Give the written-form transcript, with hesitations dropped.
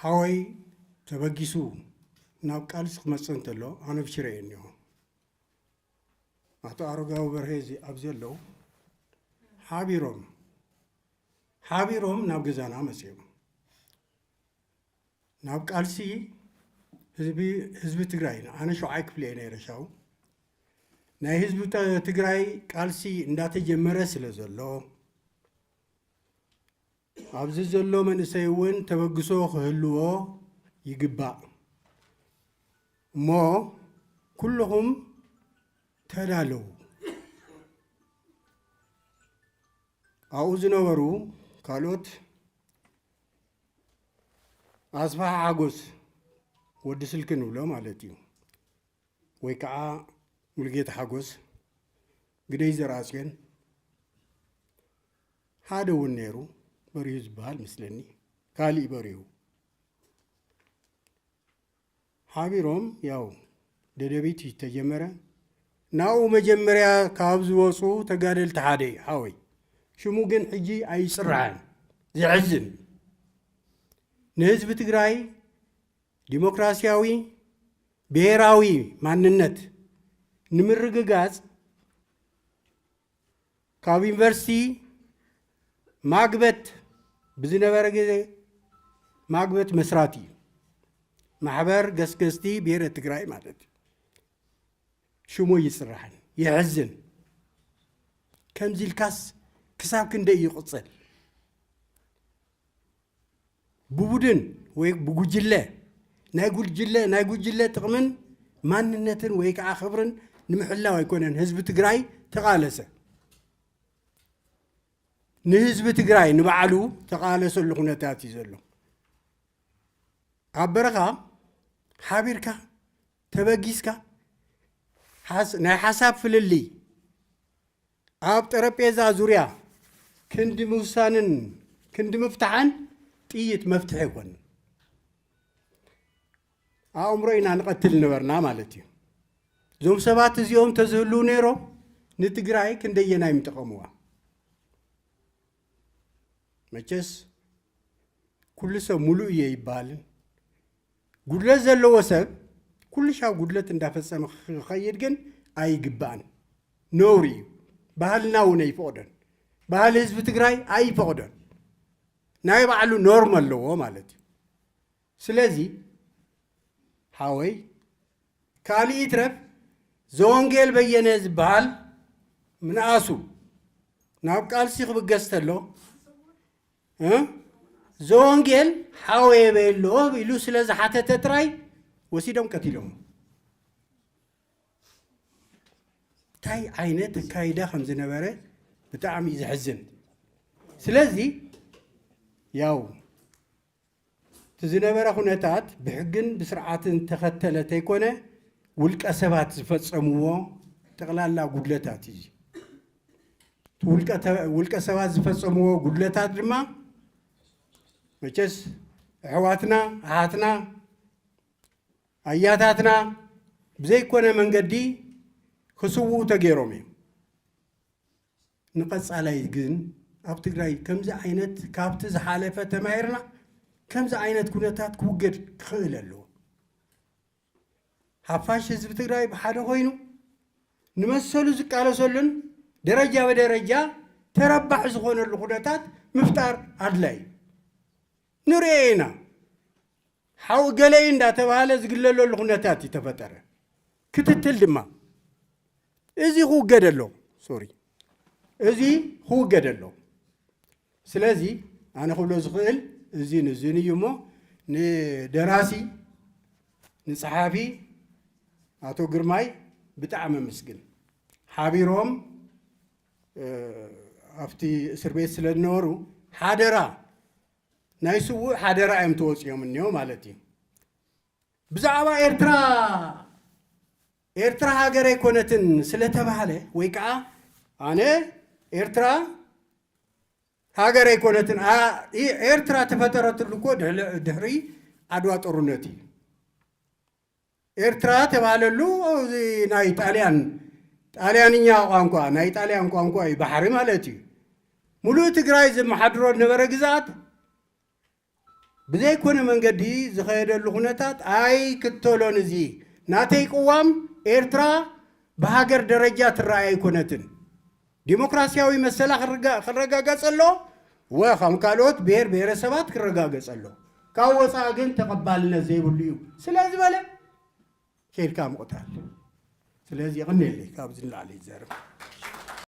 حوي تبقيسو نابقالس خمسن تلو أنا بشرين يوم أتو أرجع وبرهزي أبزلو حابيروم نابجزانا مسيو نابقالسي ህዝቢ ትግራይ ኣነ ሸውዓይ ክፍሊ እየ ነይረ ሻው ናይ ህዝቢ ትግራይ ቃልሲ እንዳተጀመረ ስለ ዘሎ ኣብዚ ዘሎ መንእሰይ እውን ተበግሶ ክህልዎ ይግባእ እሞ ኩልኹም ተዳለዉ ኣብኡ ዝነበሩ ካልኦት ኣስፋሕ ሓጎስ ወዲ ስልክ ንብሎ ማለት እዩ ወይ ከዓ ሙልጌታ ሓጎስ ግደይ ዘራስየን ሓደ እውን ነይሩ በሪሁ ዝበሃል ምስለኒ ካሊእ በሪሁ ሓቢሮም ያው ደደቢት ተጀመረ ናኡ መጀመርያ ካብ ዝወፁ ተጋደልቲ ሓደ ሓወይ ሽሙ ግን ሕጂ ኣይፅራዕን ዝሕዝን ንህዝቢ ትግራይ ዲሞክራሲያዊ ብሔራዊ ማንነት ንምርግጋጽ ካብ ዩኒቨርሲቲ ማግበት ብዝነበረ ጊዜ ማግበት መስራቲ ማሕበር ገስገስቲ ብሔረ ትግራይ ማለት ሽሙ ይጽራሕን ይሕዝን ከምዚ ኢልካስ ክሳብ ክንደይ ይቕፅል ብቡድን ወይ ብጉጅለ ናይ ጉጅለ ጥቕምን ማንነትን ወይ ከዓ ክብርን ንምሕላው ኣይኮነን ህዝቢ ትግራይ ተቃለሰ ንህዝቢ ትግራይ ንባዕሉ ተቃለሰሉ ኩነታት እዩ ዘሎ ኣብ በረኻ ሓቢርካ ተበጊስካ ናይ ሓሳብ ፍልሊ ኣብ ጠረጴዛ ዙርያ ክንዲ ምውሳንን ክንዲ ምፍታሕን ጥይት መፍትሒ ይኮን ኣእምሮ ኢና ንቐትል ነበርና ማለት እዩ እዞም ሰባት እዚኦም ተዝህሉ ነይሮ ንትግራይ ክንደየናይ ምጠቐምዋ መቸስ ኩሉ ሰብ ሙሉእ እየ ይበሃልን ጉድለት ዘለዎ ሰብ ኩሉ ሻብ ጉድለት እንዳፈፀመ ክኸይድ ግን ኣይግባእን ነውሪ እዩ ባህልና እውን ኣይፈቕዶን ባህሊ ህዝቢ ትግራይ ኣይፈቕዶን ናይ ባዕሉ ኖርም ኣለዎ ማለት እዩ ስለዚ ሓወይ ካሊእ ይትረፍ ዘወንጌል በየነ ዝበሃል ምንኣሱ ናብ ቃልሲ ክብገስ ተሎ ዘወንጌል ሓወይ የበየሎ ኢሉ ስለ ዝሓተተ ጥራይ ወሲዶም ቀቲሎም እንታይ ዓይነት ኣካይዳ ከም ዝነበረ ብጣዕሚ እዩ ዝሕዝን ስለዚ ያው ዝነበረ ኩነታት ብሕግን ብስርዓትን ተኸተለ ተይኮነ ውልቀ ሰባት ዝፈጸምዎ ጠቕላላ ጉድለታት እዩ ውልቀ ሰባት ዝፈጸምዎ ጉድለታት ድማ መቸስ ኣሕዋትና ኣሓትና ኣያታትና ብዘይኮነ መንገዲ ክስውኡ ተገይሮም እዮም ንቐጻላይ ግን ኣብ ትግራይ ከምዚ ዓይነት ካብቲ ዝሓለፈ ተማሂርና ከምዚ ዓይነት ኩነታት ክውገድ ክኽእል ኣለዎ ሓፋሽ ህዝቢ ትግራይ ብሓደ ኮይኑ ንመሰሉ ዝቃለሰሉን ደረጃ በደረጃ ተረባሕ ዝኾነሉ ኩነታት ምፍጣር ኣድላይ ንሪኦ ኢና ሓው ገለይ እንዳተባሃለ ዝግለለሉ ኩነታት እዩ ተፈጠረ ክትትል ድማ እዚ ክውገድ ኣሎ እዚ ክውገድ ኣሎ ስለዚ ኣነ ክብሎ ዝኽእል እዚን እዩ እሞ ንደራሲ ንጸሓፊ ኣቶ ግርማይ ብጣዕሚ ምስግን ሓቢሮም ኣብቲ እስር ቤት ስለ ዝነበሩ ሓደራ ናይ ስውእ ሓደራ እዮም ተወፂኦም እኒኦ ማለት እዩ ብዛዕባ ኤርትራ ሃገር ኣይኮነትን ስለተባሃለ ወይ ከዓ ኣነ ኤርትራ ሃገር ኣይኮነትን ኤርትራ ተፈጠረትሉ እኮ ድሕሪ ዓድዋ ጦርነት እዩ ኤርትራ ተባሃለሉ ናይ ጣልያንኛ ቋንቋ ናይ ጣልያን ቋንቋ እዩ ባሕሪ ማለት እዩ ሙሉእ ትግራይ ዘመሓድሮ ነበረ ግዛት بزي كون من قدي زخير اللغنتات أي كتولون زي ناتي قوام إيرترا بهاجر درجات الرأي كونتن ديمقراطياوي مسألة خرجا قصلو وخم قالوت بير سبات خرجا قصلو كاوصا جن تقبلنا زي بوليو سلازم ولا خير كام قتال سلازم يغني لي كابز الله عليه زرب